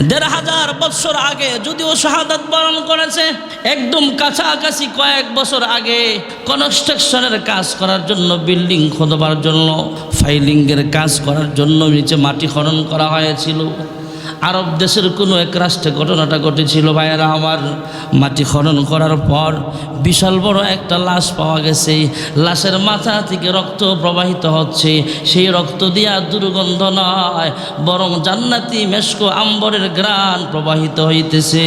১,৫০০ বছর আগে যদিও শাহাদাত বরণ করেছে, একদম কাছাকাছি কয়েক বছর আগে কনস্ট্রাকশনের কাজ করার জন্য, বিল্ডিং খোদাবার জন্য, ফাইলিংয়ের কাজ করার জন্য নিচে মাটি খনন করা হয়েছিল। আরব দেশের কোনো এক রাষ্ট্রে ঘটনাটা ঘটেছিল ভাইয়েরা আমার। মাটি খনন করার পর বিশাল বড় একটা লাশ পাওয়া গেছে। লাশের মাথা থেকে রক্ত প্রবাহিত হচ্ছে। সেই রক্ত দিয়া দুর্গন্ধ নয়, বরং জান্নাতি মেশকো আম্বরের ঘ্রাণ প্রবাহিত হইতেছে।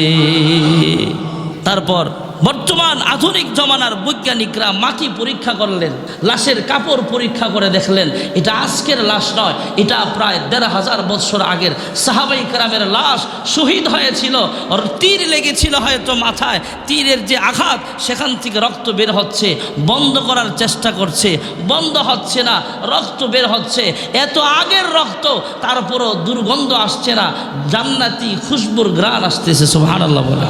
তারপর বর্তমান আধুনিক জমানার বৈজ্ঞানিকরা মাটি পরীক্ষা করলেন, লাশের কাপড় পরীক্ষা করে দেখলেন এটা আজকের লাশ নয়, এটা প্রায় ১,৫০০ বছর আগের সাহাবাই কেরামের লাশ। শহীদ হয়েছিল, ওর তীর লেগেছিল হয়তো মাথায়, তীরের যে আঘাত সেখান থেকে রক্ত বের হচ্ছে, বন্ধ করার চেষ্টা করছে, বন্ধ হচ্ছে না, রক্ত বের হচ্ছে। এত আগের রক্ত, তারপরও দুর্গন্ধ আসছে না, জান্নাতি খুশবুর ঘ্রাণ আসতেছে। সুবহানাল্লাহ বলে।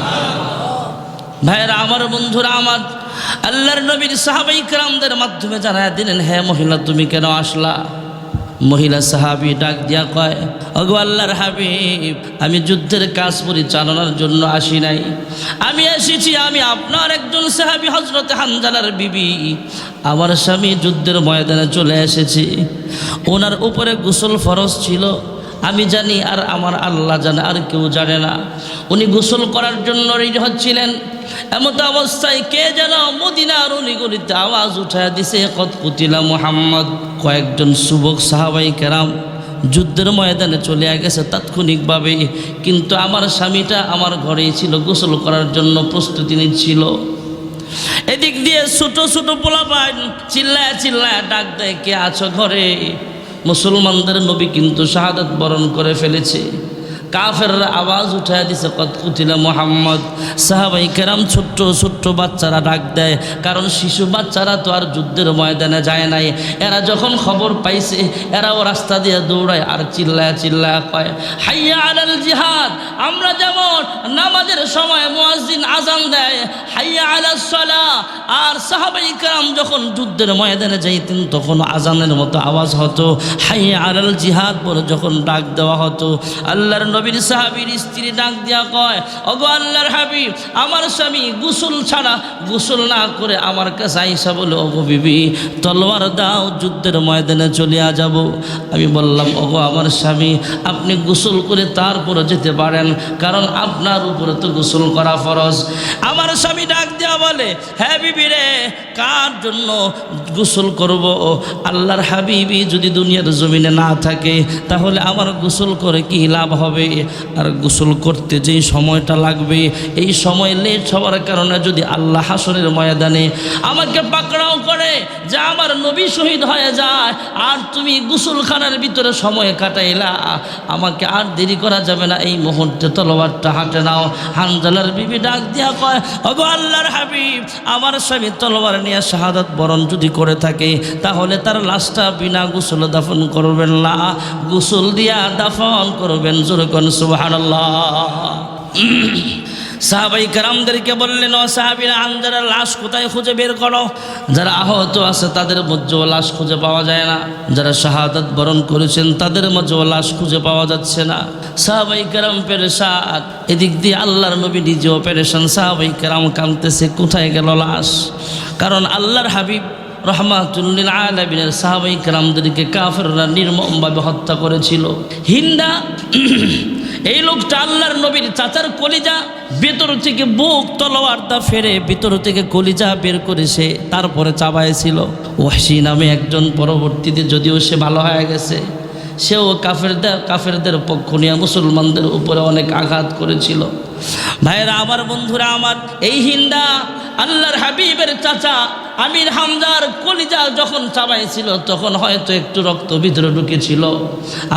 ভাইয়েরা আমার, বন্ধুরা আমার, আল্লাহর নবীর সাহাবাই কেরামদের মাধ্যমে জানায়া দিলেন, হ্যাঁ মহিলা তুমি কেন আসলা? মহিলা সাহাবী ডাক দিয়া কয়, ওগো আল্লাহর হাবিব, আমি যুদ্ধের কাজ পরিচালনার জন্য আসি নাই, আমি এসেছি, আমি আপনার একজন সাহাবী হযরত হানজালার বিবি। আমার স্বামী যুদ্ধের ময়দানে চলে এসেছি, ওনার উপরে গোসল ফরজ ছিল, আমি জানি আর আমার আল্লাহ জানে, আর কেউ জানে না। উনি গোসল করার জন্য রেডি হচ্ছিলেন, এমত অবস্থায় কে যেন মদিনার অলিগলিতে আওয়াজ উঠায় দিছে, কদ কুতিলা মুহাম্মদ। কয়েকজন যুবক সাহাবাই কেরাম যুদ্ধের ময়দানে চলে গেছে তাৎক্ষণিকভাবে, কিন্তু আমার স্বামীটা আমার ঘরেই ছিল, গোসল করার জন্য প্রস্তুতি নিচ্ছিল। এদিক দিয়ে ছোট ছোট পোলাপান চিল্লায় চিল্লায় ডাক দেয়, কে আছো ঘরে? মুসলমানদের নবী কিন্তু শাহাদাত বরণ করে ফেলেছে। কাফেররা আওয়াজ উঠায় দিছে, কদ কুতিলা মুহাম্মদ। সাহাবাই কেরাম ছোট্ট ছোট্ট বাচ্চারা ডাক দেয়, কারণ শিশু বাচ্চারা তো আর যুদ্ধের ময়দানে যায় নাই। এরা যখন খবর পাইছে, এরাও রাস্তা দিয়ে দৌড়ায় আর চিল্লায় চিল্লায় কয়, হাইয়া আলাল জিহাদ। আমরা যেমন নামাজের সময় মুয়াজ্জিন আজান দেয়, হাইয়া আলাস সালাহ, আর সাহাবাই কেরাম যখন যুদ্ধের ময়দানে যাইতেন তখন আজানের মতো আওয়াজ হতো, হাইয়া আলাল জিহাদ বলে যখন ডাক দেওয়া হতো। আল্লাহর নবীর সাহাবীর স্ত্রী ডাক দিয়া কয়, ওগো আল্লাহর হাবিব, আমার স্বামী গোসল ছাড়া, গোসল না করে আমার কাছে আইসা বলে, ওগো বিবি তলোয়ার দাও, যুদ্ধের ময়দানে চলিয়া যাব। আমি বললাম, ওগো আমার স্বামী, আপনি গোসল করে তারপরে যেতে পারেন, কারণ আপনার উপরে তো গোসল করা ফরজ। আমার স্বামী ডাক দিয়া বলে, হ্যাঁ বিবি রে, কার জন্য গোসল করব? আল্লাহর হাবিবি যদি দুনিয়ার জমিনে না থাকে তাহলে আমার গোসল করে কি লাভ হবে? আর গোসল করতে যেই সময়টা লাগবে, এই সময় লেট হওয়ার কারণে যদি আল্লাহ হাসরের ময়দানে আমাকে পাকড়াও করে যে আমার নবী শহীদ হয়ে যায়, আর তুমি গোসলখানার ভিতরে সময় কাটাইলা, আমাকে আর দেরি করা যাবে না, এই মুহূর্তে তলোয়ারটা হাতে নাও। হানজালার বিবি ডাক দিয়া কয়, ওগো আল্লাহর হাবিব, আমার স্বামী তলোয়ার নিয়ে শাহাদাত বরণ যদি করে থাকে তাহলে তার লাশটা বিনা গোসল দাফন করবেন না, গোসল দিয়া দাফন করবেন। জোরকন সুবহানাল্লাহ। সাহাবাই কেরামদেরকে বললেন, ও সাহাবীরা, হানজালার লাশ কোথায় খুঁজে বের করো? যারা আহত আছে তাদের মধ্যেও লাশ খুঁজে পাওয়া যায় না, যারা শাহাদাত বরণ করেছেন তাদের মধ্যেও লাশ খুঁজে পাওয়া যাচ্ছে না। সাহাবাই কেরাম পেরেশান, এদিক দিয়ে আল্লাহর নবী নিজেও পেরেশান। সাহাবাই কেরাম কাঁদতেছে, কোথায় গেল লাশ? কারণ আল্লাহর হাবিব রহমাতুল লিল আলামিনের সাহাবাই কেরামদেরকে কাফেররা নির্মমভাবে হত্যা করেছিল। হিন্দা এই লোকটা আল্লাহর নবীর চাচার কলিজা, ভেতর থেকে বুক তলোয়ারটা ফেরে ভিতর থেকে কলিজা বের করেছে, তারপরে চাবাইছিল। ওয়াহশী নামে একজন, পরবর্তীতে যদিও সে ভালো হয়ে গেছে, সেও কাফেরদের পক্ষ নিয়ে মুসলমানদের উপরে অনেক আঘাত করেছিল। ভাইয়েরা আমার, বন্ধুরা আমার, এই হিন্দা আল্লাহর হাবিবের চাচা আমির হামজার কলিজা যখন চাবাইছিল তখন হয়তো একটু রক্ত ভিতরে ঢুকেছিল।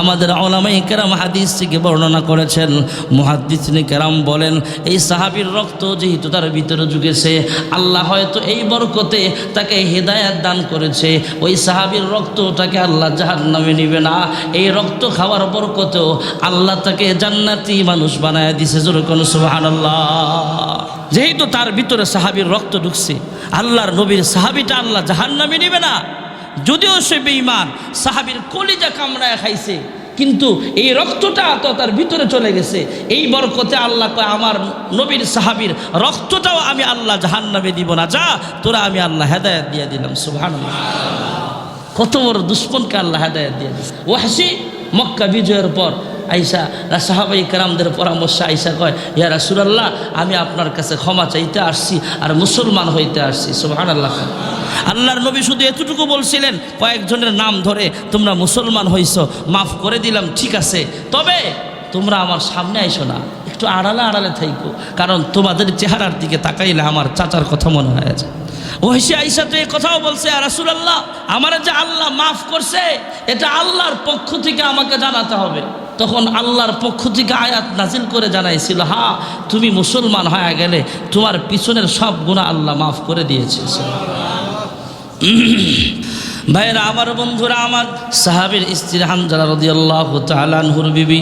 আমাদের উলামায়ে কেরাম হাদিস থেকে বর্ণনা করেছেন, মুহাদ্দিসিনে কেরাম বলেন, এই সাহাবীর রক্ত যেহেতু তার ভিতরে ঢুকেছে, আল্লাহ হয়তো এই বরকতে তাকে হেদায়েত দান করেছে, ওই সাহাবীর রক্তটাকে আল্লাহ জাহান্নামে নিবে না, এই রক্ত খাওয়ার বরকতেও আল্লাহ তাকে জান্নাতি মানুষ বানায় দিছে। জোরে কোন সুবহানাল্লাহ। যেহেতু তার ভিতরে সাহাবীর রক্ত ঢুকছে, আল্লাহর নবীর সাহাবীটা আল্লাহ জাহান্নামে নিবে না, যদিও সে বেঈমান, সাহাবীর কলিজা কামড়ায় খাইছে, কিন্তু এই রক্তটা তো তার ভিতরে চলে গেছে। এই বরকতে আল্লাহ কয় আমার নবীর সাহাবীর রক্তটাও আমি আল্লাহ জাহান্নামে দিব না, যা তোরা আমি আল্লাহ হেদায়েত দিয়ে দিলাম। সুবহানাল্লাহ, কত বড় দুশ্মনকে আল্লাহ হেদায়েত দিয়ে দিয়েছে। ওয়াহশী মক্কা বিজয়ের পর আইসা সাহাবাই কেরামদের পরামর্শে আইসা কয়, ইয়া রাসূলুল্লাহ, আমি আপনার কাছে ক্ষমা চাইতে আসছি আর মুসলমান হইতে আসছি। সুবহানাল্লাহ। আল্লাহর নবী শুধু এতটুকু বলছিলেন, কয়েকজনের নাম ধরে তোমরা মুসলমান হইছো, মাফ করে দিলাম, ঠিক আছে, তবে তোমরা আমার সামনে আইসো না, একটু আড়ালে আড়ালে থাইকো, কারণ তোমাদের চেহারার দিকে তাকাইলে আমার চাচার কথা মনে হয়ে যায়। ওহশী আয়েশা তো এই কথাও বলছে, ইয়া রাসূলুল্লাহ, আমার যে আল্লাহ মাফ করছে এটা আল্লাহর পক্ষ থেকে আমাকে জানাতে হবে। তখন আল্লাহর পক্ষ থেকে আয়াত নাজিল করে জানাইছিল, হ্যাঁ তুমি মুসলমান হয়ে গেলে তোমার পিছনের সব গুনাহ আল্লাহ মাফ করে দিয়েছে। ভাইরা আমার, বন্ধুরা আমার, সাহাবীর স্ত্রী হানজালা রাদিয়াল্লাহু তাআলা আনহুর বিবি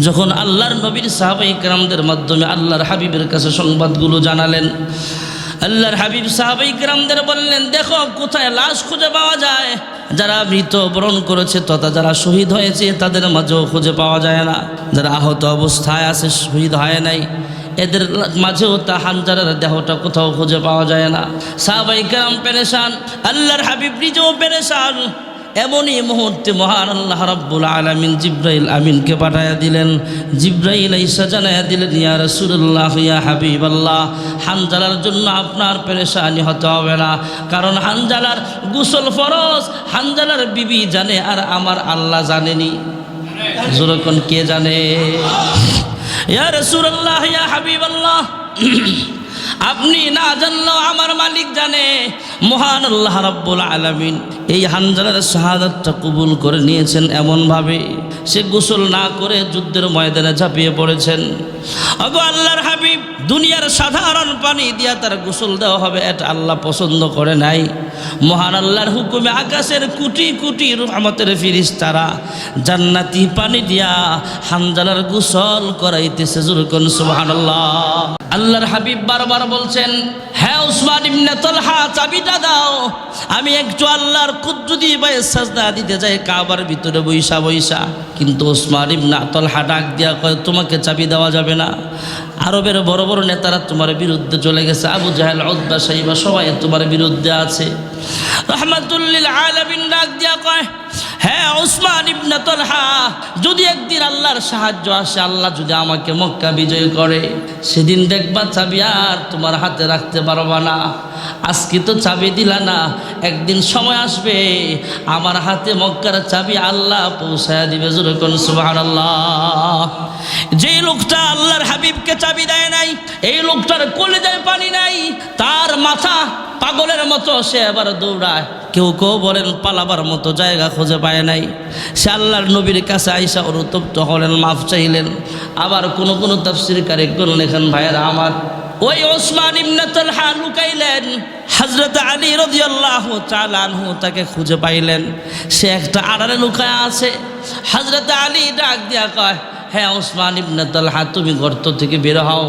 যখন আল্লাহর নবীর সাহাবায়ে কেরামদের মাধ্যমে আল্লাহর হাবিবের কাছে সংবাদগুলো জানালেন, আল্লাহর হাবিব সাহাবায়ে কেরামদের বললেন, দেখো কোথায় লাশ খুঁজে পাওয়া যায়, যারা মৃত বরণ করেছে তথা যারা শহীদ হয়েছে তাদের মাঝেও খুঁজে পাওয়া যায় না, যারা আহত অবস্থায় আছে শহীদ হয় নাই এদের মাঝেও তা হানজালার দেহটা কোথাও খুঁজে পাওয়া যায় না। সাহাবায়ে কেরাম পেরেশান, আল্লাহর হাবিব নিজেও পেরেশান। এমনই মুহূর্তে মহান আল্লাহ রাব্বুল আলামিন জিবরাইল আমিনকে পাঠায়া দিলেন। জিবরাইল আইসা জানায়া দিলেন, ইয়া রাসূলুল্লাহ, ইয়া হাবিবাল্লাহ, হানজালার জন্য আপনার পেরেশানি হতে হবে না, কারণ হানজালার গোসল ফরজ, হানজালার বিবি জানে আর আমার আল্লাহ জানেনি। যখন কে জানে? ইয়া রাসূলুল্লাহ, ইয়া হাবিবাল্লাহ, আপনি না জানলেও আমার মালিক জানে। মহান আল্লাহ রাব্বুল আলামিন এই হানজালার শাহাদাতটা কবুল করে নিয়েছেন এমনভাবে সে গোসল না করে যুদ্ধের ময়দানে ঝাঁপিয়ে পড়েছেন। ওগো আল্লাহর হাবিব, দুনিয়ার সাধারণ পানি দিয়া তার গোসল দেওয়া হবে এটা আল্লাহ পছন্দ করে নাই। মহান আল্লাহর হুকুমে আকাশের কোটি কোটি রহমতের ফেরেশতারা জান্নাতি পানি দিয়া হানজালার গোসল করাইতেছে। জোরকন সুবহানাল্লাহ। আল্লাহর হাবিব বারবার বলছেন, হ্যাঁ উসমান ইবনে তালহা, চাবিটা দাও, আমি একটু আল্লাহর কুদরতি পায়ে সাজদা দিতে যাই কাবার ভিতরে বইসা বইসা। কিন্তু উসমান ইবনে তালহা ডাক দিয়া কয়, তোমাকে চাবি দেওয়া যাবে না, আরবের বড় বড় নেতারা তোমার বিরুদ্ধে চলে গেছে, আবু জাহেল, উতবা, শাইবা সবাই তোমার বিরুদ্ধে আছে। রাহমাতুল লিল আলামিন ডাক দিয়া কয়, হ্যাঁ উসমান ইবনে তালহা, যদি একদিন আল্লাহর সাহায্য আসে, আল্লাহ যদি আমাকে মক্কা বিজয় করে, সেদিন দেখবা চাবি আর তোমার হাতে রাখতে পারবা না। আজকে তো চাবি দিলা না, একদিন সময় আসবে আমার হাতে মক্কার চাবি আল্লাহ পৌঁছায়া দিবে। জোরে কোন সুবহানাল্লাহ। যে লোকটা আল্লাহর হাবিবকে চাবি দেয় নাই, এই লোকটার কলিজায় পানি নাই, তার মাথা পাগলের মতো সে এবার দৌড়ায়। কেউ কেউ বলেন পালাবার মতো জায়গা খুঁজে পায় নাই। সে আল্লাহর নবীর কাছে আইসা অনুতপ্ত হলেন, মাফ চাইলেন। আবার কোন কোন তাফসীরকারী কোন লেখেন, ভাইয়েরা আমার, ওই ওসমান ইবনে তালহা লুকাইলেন, হযরত আলী রাদিয়াল্লাহু তাআলা আনহু তাকে খুঁজে পাইলেন, সে একটা আড়ালে লুকায় আছে। হযরত আলী ডাক দিয়া কয়, হ্যাঁ ওসমান ইবনে তালহা, তুমি গর্ত থেকে বের হও,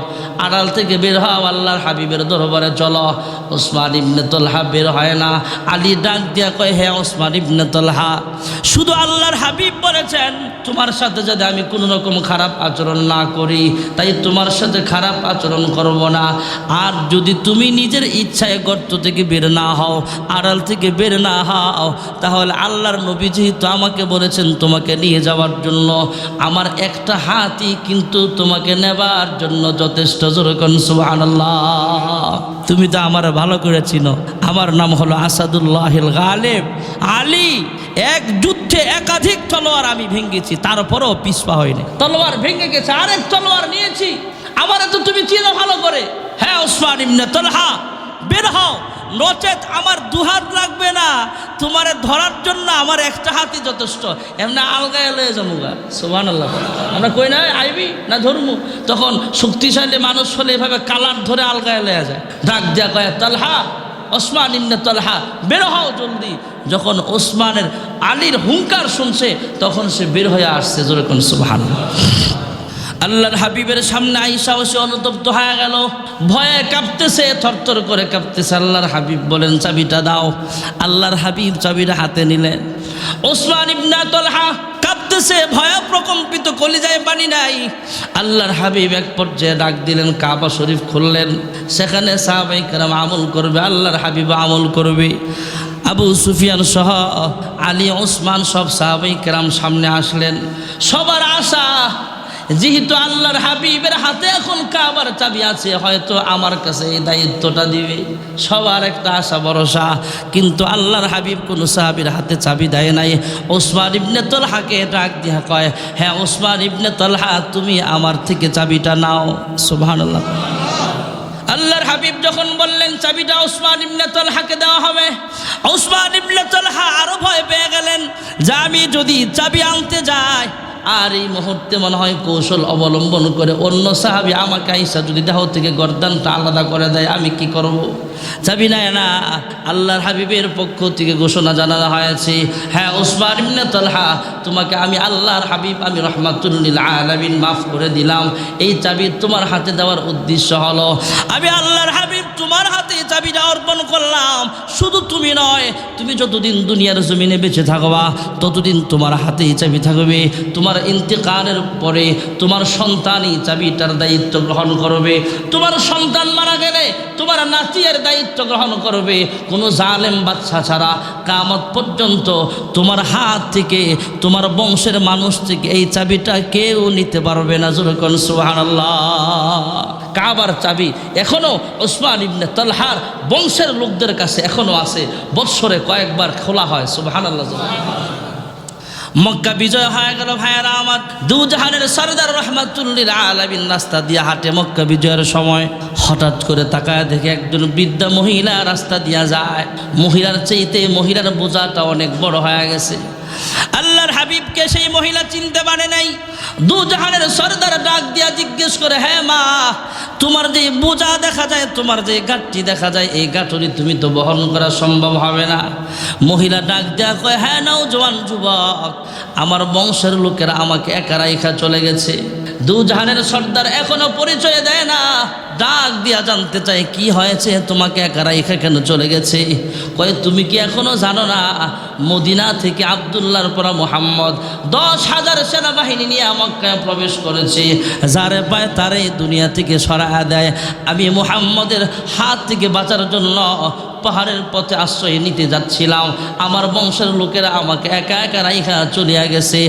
আড়াল থেকে বের হও, আল্লাহর হাবিবের দরবারে চলো। ওসমান ইবনে তালহা বের হয় না। আলী ডাক দিয়া কয়, হ্যাঁ ওসমান ইবনে তালহা, শুধু আল্লাহর হাবিব বলেছেন তোমার সাথে যদি আমি কোনো রকম খারাপ আচরণ না করি, তাই তোমার সাথে খারাপ আচরণ করব না। আর যদি তুমি নিজের ইচ্ছায় গর্ত থেকে বের না হও, আড়াল থেকে বের না হও, তাহলে আল্লাহর নবী যেহেতু আমাকে বলেছেন তোমাকে নিয়ে যাওয়ার জন্য, আমার একটা হাতি কিন্তু তোমাকে নেবার জন্য যথেষ্ট। যেরকম সুবহানাল্লাহ। তুমি তো আমার ভালো করে চিনো, আমার নাম হলো আসাদুল্লাহিল গালিব। আলী, এক যুদ্ধে একাধিক তলোয়ার আমি ভেঙেছি, তারপরেও পিছপা হয়নি। তলোয়ার ভেঙে গেছে, আরেক তলোয়ার নিয়েছি, আমার তো তুমি চিনো ভালো করে। হ্যাঁ ওসমান ইবনে তালহা, বের হও, নচেত আমার দুহাত লাগবে না, তোমারে ধরার জন্য আমার একটা হাতই যথেষ্ট। এমনি আলগায় লয়ে যাবো। সুবহানাল্লাহ। আমরা কই না আইবি না ধরমু, তখন শক্তিশালী মানুষ হলে এভাবে কালার ধরে আলগায় লয়ে যায়। ডাক দিয়া কয়, তালহা, ওসমান ইবনে তালহা, বের হও জলদি। যখন ওসমানের আলীর হুঙ্কার শুনছে তখন সে বের হয়ে আসছে। জোরে কোন সুবহানাল্লাহ। আল্লাহর হাবিবের সামনে আইসা সে অনুতপ্ত হয়ে গেল, ভয়ে কাঁপতেছে, থরথর করে কাঁপতেছে। আল্লাহর হাবিব বলেন, চাবিটা দাও। আল্লাহর হাবিব চাবিটা হাতে নিলেন। ওসমান ইবনে তালহা কাঁপতে কাঁদতেছে, ভয়ে প্রকম্পিত, কলিজায় পানি নাই। আল্লাহর হাবিব এক পর্যায়ে ডাক দিলেন, কাবা শরীফ খুললেন, সেখানে সাহাবায়ে কেরাম আমল করবে, আল্লাহর হাবিব আমল করবে। আবু সুফিয়ান সহ আলী, ওসমান সব সাহাবায়ে কেরাম সামনে আসলেন। সবার আশা, যেহেতু আল্লাহর হাবিবের হাতে এখন কাবার চাবি আছে, হয়তো আমার কাছে এই দায়িত্বটা দিবে। সবার একটা আশা ভরসা, কিন্তু আল্লাহর হাবিব কোন সাহাবীর হাতে চাবি দেয় নাই। ওসমান ইবনে তালহাকে ডাক দিয়া কয়, হ্যাঁ ওসমান ইবনে তালহা, তুমি আমার থেকে চাবিটা নাও। সুবহানাল্লাহ। আল্লাহর হাবিব যখন বললেন চাবিটা ওসমান ইবনে তালহাকে দেওয়া হবে, ওসমান ইবনে তালহা আরো ভয় পেয়ে গেলেন যে আমি যদি চাবি আনতে যাই, আর এই মুহূর্তে মনে হয় কৌশল অবলম্বন করে অন্য সাহাবী আমাকে আইসা যদি দেহ থেকে গর্দানটা আলাদা করে দেয়, আমি কি করব? চাবি নেয় না। আল্লাহর হাবিবের পক্ষ থেকে ঘোষণা জানানো হয়েছে, হ্যাঁ ওসমান ইবনে তালহা, তোমাকে আমি আল্লাহর হাবিব, আমি রাহমাতুল লিল আলামিন মাফ করে দিলাম। এই চাবি তোমার হাতে দেওয়ার উদ্দেশ্য হলো, আমি আল্লাহর হাবিব তোমার হাতে চাবিটা অর্পণ করলাম। শুধু তুমি নয়, তুমি যতদিন দুনিয়ার জমিনে বেঁচে থাকবা ততদিন তোমার হাতেই চাবি থাকবে। তোমার ইন্তেকালের পরে তোমার সন্তানই চাবিটার দায়িত্ব গ্রহণ করবে। তোমার সন্তান মারা গেলে তোমার নাতিয়ের দায়িত্ব গ্রহণ করবে। কোনো জালেম বাচ্চা ছাড়া কিয়ামত পর্যন্ত তোমার হাত থেকে, তোমার বংশের মানুষ থেকে এই চাবিটা কেউ নিতে পারবে না। যেরকম সুবহানাল্লাহ। কাবার চাবি এখনো ওসমান ইবনে তালহার বংশের লোকদের কাছে এখনো আছে, বৎসরে কয়েকবার খোলা হয়। সুবহানাল্লাহ। মক্কা বিজয় হয়ে গেল ভাইয়েরা আমার, দুজাহানের সরদার রাহমাতুল লিল আলামিন রাস্তা দিয়ে হাঁটে। মক্কা বিজয়ের সময় হঠাৎ করে তাকায় দেখে একজন বৃদ্ধা মহিলা রাস্তা দিয়া যায়। মহিলার চাইতে মহিলার বোঝাটা অনেক বড় হয়ে গেছে। আল্লাহর হাবিবকে সেই মহিলা চিনতে পারে নাই। দুজাহানের সরদার ডাক দিয়া জিজ্ঞেস করে, হ্যাঁ মা, তোমার যে বোঝা দেখা যায়, তোমার যে গাঁটটি দেখা যায়, এই গাঁটরি তুমি তো বহন করা সম্ভব হবে না। মহিলা ডাক দেয়া কয়, হ্যাঁ নওজোয়ান যুবক, আমার বংশের লোকেরা আমাকে একা রাইখা চলে গেছে। দুজাহানের সর্দার এখনো পরিচয় দেয় না, ডাক দিয়া জানতে চায় কি হয়েছে, তোমাকে একা রাইখা কেন চলে গেছে? কয়, তুমি কি এখনো জানো না মদিনা থেকে আব্দুল্লাহর পর মুহাম্মদ 10,000 সেনাবাহিনী নিয়ে মক্কায় প্রবেশ করেছে। যারে পায় তারে দুনিয়া থেকে সরায়া দেয়। আমি মুহাম্মদের হাত থেকে বাঁচার জন্য পাহাড়ের পথে আশ্রয় নিতে যাচ্ছিলাম, আমার বংশের লোকেরা আমাকে একা একা রাইখা চলিয়া গেছে।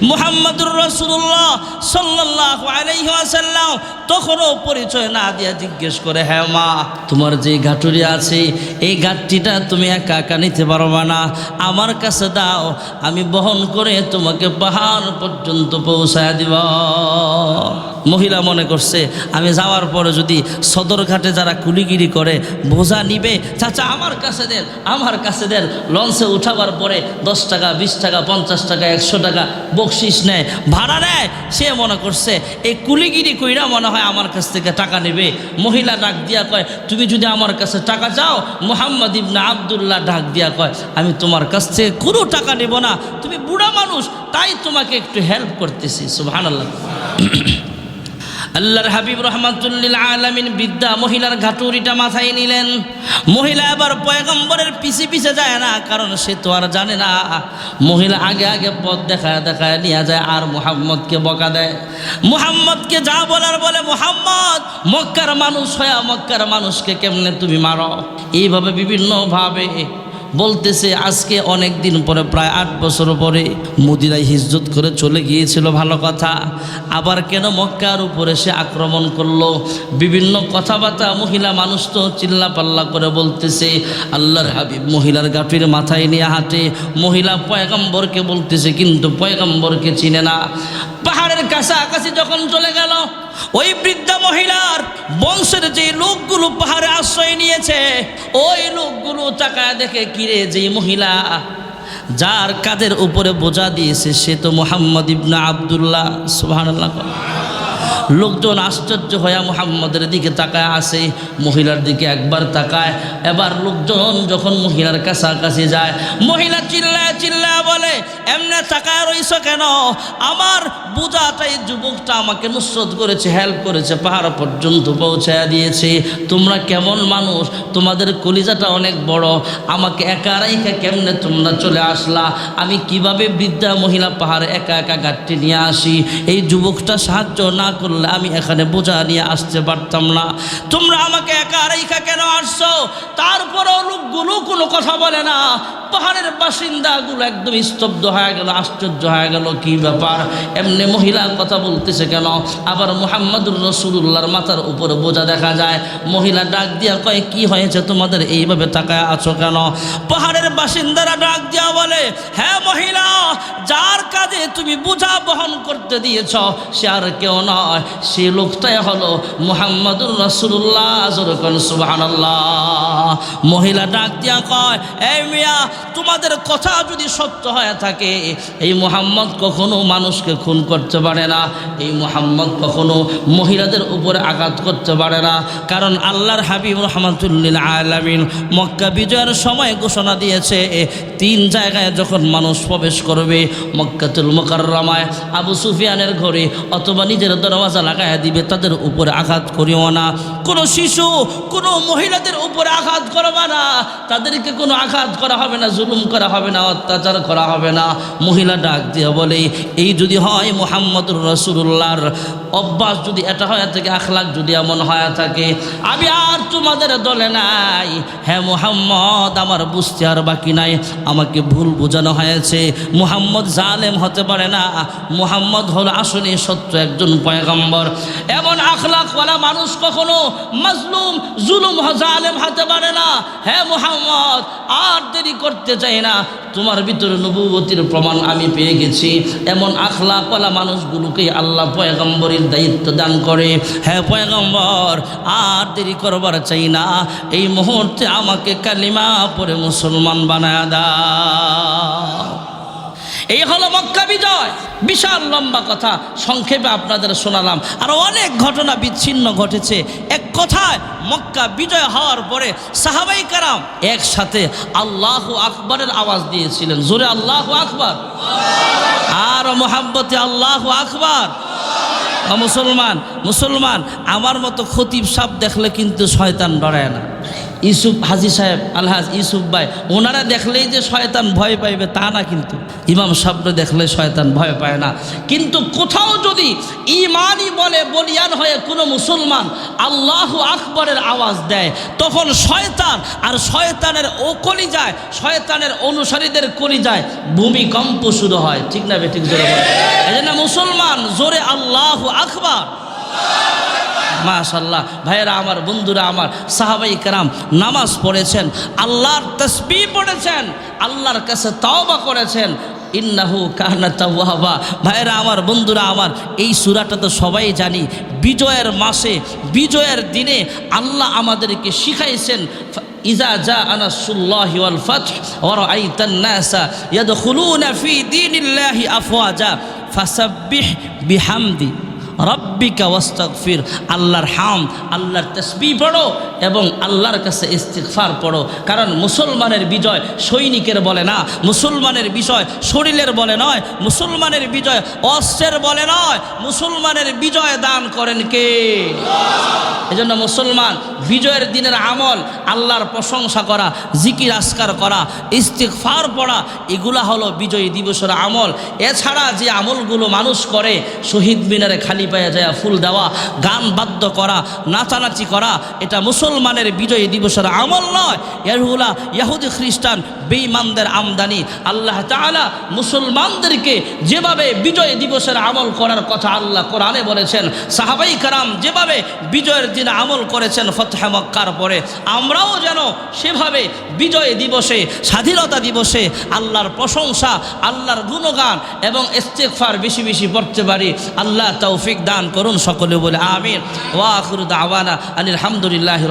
মুহাম্মদুর রাসূলুল্লাহ সাল্লাল্লাহু আলাইহি ওয়াসাল্লাম তখনও পরিচয় না দিয়া জিজ্ঞেস করে, হ্যাঁ মা, তোমার যে গাঁটুরি আছে এই গাঁটটিটা তুমি একা একা নিতে পারবা না, আমার কাছে দাও, আমি বহন করে তোমাকে পাহাড় পর্যন্ত পৌঁছায় দিব। মহিলা মনে করছে আমি যাওয়ার পরে যদি সদরঘাটে যারা কুলিগিরি করে বোঝা নিবে, চাচা আমার কাছে দেন, আমার কাছে দেন। লঞ্চে উঠাবার পরে 10 টাকা, 20 টাকা, 50 টাকা, 100 টাকা বকশিস নেয়, ভাড়া নেয়। সে মনে করছে এই কুলিগিরি কইরা মনে হয় আমার কাছ থেকে টাকা নেবে। মহিলা ডাক দিয়া কয়, তুমি যদি আমার কাছে টাকা চাও, মুহাম্মদ ইবনে আব্দুল্লাহ ডাক দিয়া কয়, আমি তোমার কাছ থেকে কোনো টাকা নেব না, তুমি বুড়া মানুষ, তাই তোমাকে একটু হেল্প করতেছি। সুবহানাল্লাহ। আল্লাহর হাবিব রাহমাতুল লিল আলামিন বৃদ্ধা মহিলার ঘাটুরিটা মাথায় নিলেন। মহিলা এবার পয়গম্বরের পিছে পিছে যায় না, কারণ সে তো আর জানে না। মহিলা আগে আগে পথ দেখায় দেখায় নিয়ে যায় আর মুহাম্মদকে বকা দেয়। মুহাম্মদকে যা বলার বলে, মুহাম্মদ মক্কার মানুষ হয়ে মক্কার মানুষকে কেমনে তুমি মারো? এইভাবে বিভিন্নভাবে বলতেছে। আজকে অনেক দিন পরে, প্রায় 8 বছর পরে মদিনায় হিজরত করে চলে গিয়েছিল, ভালো কথা। আবার কেন মক্কার উপরে সে আক্রমণ করলো? বিভিন্ন কথাবার্তা। মহিলা মানুষ তো চিল্লা পাল্লা করে বলতেছে। আল্লাহর হাবিব মহিলার গাঁটির মাথায় নিয়ে হাঁটে। মহিলা পয়গম্বরকে বলতেছে, কিন্তু পয়গম্বরকে চিনে না। পাহাড়ের কাছাকাছি যখন চলে গেল, ওই বৃদ্ধা মহিলার বংশের যে লোকগুলো পাহাড়ে আশ্রয় নিয়েছে, ওই লোকগুলো তাকায় দেখে, কিরে, যে মহিলা যার কাঁধের উপরে বোঝা দিয়েছে সে তো মুহাম্মদ ইবনে আব্দুল্লাহ। সুবহানাল্লাহ। লোকজন আশ্চর্য হয়ে মুহাম্মদের দিকে তাকায় আসে, মহিলার দিকে একবার তাকায়। এবার লোকজন যখন মহিলার কাছাকাছি যায়, মহিলা চিল্লায় চিল্লায় বলে, এমনে তাকায় রইছ কেন? আমার বোঝাটাই যুবকটা আমাকে নুসরত করেছে, হেল্প করেছে, পাহাড় পর্যন্ত পৌঁছায়া দিয়েছে। তোমরা কেমন মানুষ, তোমাদের কলিজাটা অনেক বড়, আমাকে একা রাইখা কেমনে তোমরা চলে আসলা? আমি কিভাবে বৃদ্ধা মহিলা পাহাড়ে একা একা গাড়িটি নিয়ে আসি? এই যুবকটা সাহায্য না করলে আমি এখানে বোঝা নিয়ে আসতে পারতাম না। তোমরা আমাকে একা রাইখা কেন আসছো? তারপরেও লোকগুলো কোনো কথা বলে না। পাহাড়ের বাসিন্দাগুলো একদম স্তব্ধ হয়ে গেল, আশ্চর্য হয়ে গেল, কি ব্যাপার, এমনি মহিলা কথা বলতেছে কেন? আবার মুহাম্মদুর রাসূলুল্লাহর মাথার উপর বোঝা দেখা যায়। মহিলা ডাক দিয়া কয়, কি হয়েছে তোমাদের, এইভাবে তাকায় আছো কেন? পাহাড়ের বাসিন্দারা ডাক দিয়া বলে, হ্যাঁ মহিলা, যার কাজে তুমি বোঝা বহন করতে দিয়েছ সে আর কেউ নয়, সে লোকটাই হলো মুহাম্মদুর রাসূলুল্লাহ। যখন সুবহানাল্লাহ। মহিলা ডাক দিয়া কয়, এই মিয়া, তোমাদের কথা যদি সত্য হয়ে থাকে, এই মুহাম্মদ কখনো মানুষকে খুন করতে পারে না, এই মুহাম্মদ কখনো মহিলাদের উপরে আঘাত করতে পারে না। কারণ আল্লাহর হাবিব রাহমাতুল লিল আলামিন মক্কা বিজয়ের সময় ঘোষণা দিয়েছে, 3 জায়গায় যখন মানুষ প্রবেশ করবে, মক্কাতুল মুকাররমায়, আবু সুফিয়ানের ঘরে অথবা নিজের দরওয়াজা লাগায়া দিবে, তাদের উপরে আঘাত করিও না। কোনো শিশু, কোনো মহিলাদের উপরে আঘাত করবা না, তাদেরকে কোনো আঘাত করা হবে না, জুলুম করা হবে না, অত্যাচার করা হবে না। মহিলা ডাক দিয়ে বলে, এই যদি হয় মুহাম্মদুর রাসূলুল্লাহর অভ্যাস, যদি এটা হয়ে থাকে, আখলাক যদি এমন হয়ে থাকে, আমি আর তোমাদের দলে নাই। হ্যাঁ মুহাম্মদ, আমার বুঝতে আর বাকি নাই, আমাকে ভুল বোঝানো হয়েছে। মুহাম্মদ জালেম হতে পারে না, মুহাম্মদ হলো আসলে সত্য একজন পয়গম্বর। এমন আখলাকওয়ালা মানুষ কখনো মাজলুম, জুলুম, জালেম হতে পারে না। হ্যাঁ মুহাম্মদ, আর দেরি করতে চাই না, তোমার ভিতরে নবুয়তির প্রমাণ আমি পেয়ে গেছি। এমন আখলাকওয়ালা মানুষগুলোকে আল্লাহ পয়গম্বরের দায়িত্ব দান করে। হ্যাঁ পয়গম্বর, আর দেরি করবার চাই না, এই মুহূর্তে আমাকে কালিমা পড়ে মুসলমান বানায় দাও। এই হলো মক্কা বিজয়। বিশাল লম্বা কথা, সংক্ষেপে আপনাদের শোনালাম। আরও অনেক ঘটনা বিচ্ছিন্ন ঘটেছে। এক কথায় মক্কা বিজয় হওয়ার পরে সাহাবাই কারাম একসাথে আল্লাহু আকবরের আওয়াজ দিয়েছিলেন। জোরে আল্লাহু আকবার, আর মোহাব্বতে আল্লাহু আকবার। মুসলমান, আমার মতো খতিব সাহেব দেখলে কিন্তু শয়তান ডরায় না। ইউসুফ হাজি সাহেব, আলহাজ ইউসুফ ভাই, ওনারা দেখলেই যে শয়তান ভয় পাইবে তা না, কিন্তু ইমাম সাহেবরা দেখলে শয়তান ভয় পায় না। কিন্তু কোথাও যদি ইমানই বলে বলিয়ান হয়ে কোনো মুসলমান আল্লাহু আকবরের আওয়াজ দেয়, তখন শয়তান আর শয়তানের কলিজায়, শয়তানের অনুসারীদের কলিজায় ভূমিকম্প শুরু হয়। ঠিক না বেঠিক? জোরে বলে। এই জন্য মুসলমান জোরে আল্লাহু আকবার। মাশাআল্লাহ। ভাইয়েরা আমার, বন্ধুরা আমার, সাহাবাই কেরাম নামাজ পড়েছেন, আল্লাহর তাসবিহ পড়েছেন, আল্লাহর কাছে তাওবা করেছেন। ইন্নাহু কানা তাওয়াবা। ভাইয়েরা আমার, বন্ধুরা আমার, এই সূরাটা তো সবাই জানি। বিজয়ের মাসে, বিজয়ের দিনে আল্লাহ আমাদেরকে শিখাইছেন, ইজা জাআ নাসরুল্লাহি ওয়াল ফাতহ ওয়া রাআইতান নাসা ইয়াদখুলুনা ফি দীনিল্লাহি আফওয়াজা ফাসাব্বিহ বিহামদি রব্বিকা ওয়াস্তাগফির। আল্লাহর হাম, আল্লাহর তাসবিহ পড়ো এবং আল্লাহর কাছে ইস্তিগফার পড়ো। কারণ মুসলমানের বিজয় সৈনিকের বলে না, মুসলমানের বিজয় শরীরের বলে নয়, মুসলমানের বিজয় অস্ত্রের বলে নয়, মুসলমানের বিজয় দান করেন কে? এজন্য মুসলমান বিজয়ের দিনের আমল আল্লাহর প্রশংসা করা, জিকির আসকার করা, ইস্তিগফার পড়া, এগুলা হলো বিজয়ী দিবসের আমল। এছাড়া যে আমলগুলো মানুষ করে, শহীদ মিনারে খালি পায়ে যায় ফুল দেওয়া, গান বাদ্য করা, নাচানাচি করা, এটা মুসলমানের বিজয়ী দিবসের আমল নয়। এগুলা ইহুদি খ্রিস্টান বেঈমানদের আমদানি। আল্লাহ তাআলা মুসলমানদেরকে যেভাবে বিজয় দিবসের আমল করার কথা আল্লাহ কোরআনে বলেছেন, সাহাবাই কারাম যেভাবে বিজয়ের দিনে আমল করেছেন ফতহ মক্কার পরে, আমরাও যেন সেভাবে বিজয় দিবসে, স্বাধীনতা দিবসে আল্লাহর প্রশংসা, আল্লাহর গুণগান এবং ইস্তিগফার বেশি বেশি পড়তে পারি। আল্লাহ তৌফিক দান করুন। সকলে বলে আমিন। ওয়া আখিরু দাওয়ানা আনিল হামদুলিল্লাহি।